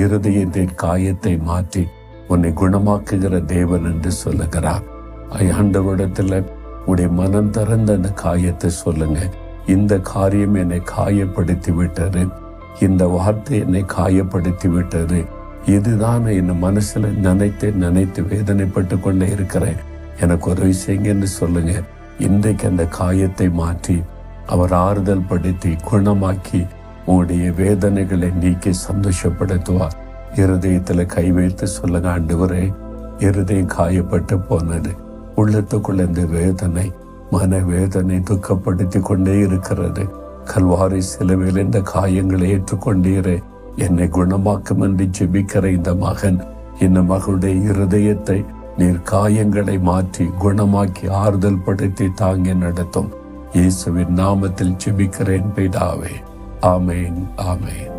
இருதயத்தின் காயத்தை மாற்றி உன்னை குணமாக்குகிற தேவன் என்று சொல்லுகிறார். ஆண்டவரிடத்துல உடைய மனம் திறந்த அந்த காயத்தை சொல்லுங்க. இந்த காரியம் என்னை காயப்படுத்தி விட்டது, இந்த வார்த்தை என்னை காயப்படுத்தி விட்டது, இதுதான் என் மனசுல நினைத்து வேதனைப்பட்டு கொண்டே இருக்கிறேன், எனக்கு உதவி செய்யுங்க என்று சொல்லுங்க. இன்றைக்கு அந்த காயத்தை மாற்றி அவர் ஆறுதல் படுத்தி குணமாக்கி உங்களுடைய வேதனைகளை நீக்கி சந்தோஷப்படுத்துவார். இருதயத்துல கை வைத்து சொல்லுங்க, ஆண்டவரே, இருதயம் காயப்பட்டு போனது, உள்ளத்துக்குள்ள இந்த வேதனை மன வேதனை துக்கப்படுத்தி கொண்டே இருக்கிறது. கல்வாரி சிலுவையில் இந்த காயங்களை ஏற்றுக்கொண்டீரே, என்னை குணமாக்கும் என்று ஜெபிக்கிற இந்த மகன், இந்த மகளுடைய இருதயத்தை நீர் காயங்களை மாற்றி குணமாக்கி ஆறுதல் படுத்தி தாங்கி நடத்தும். இயேசுவின் நாமத்தில் ஜெபிக்கிறேன் பிதாவே. ஆமேன், ஆமேன்.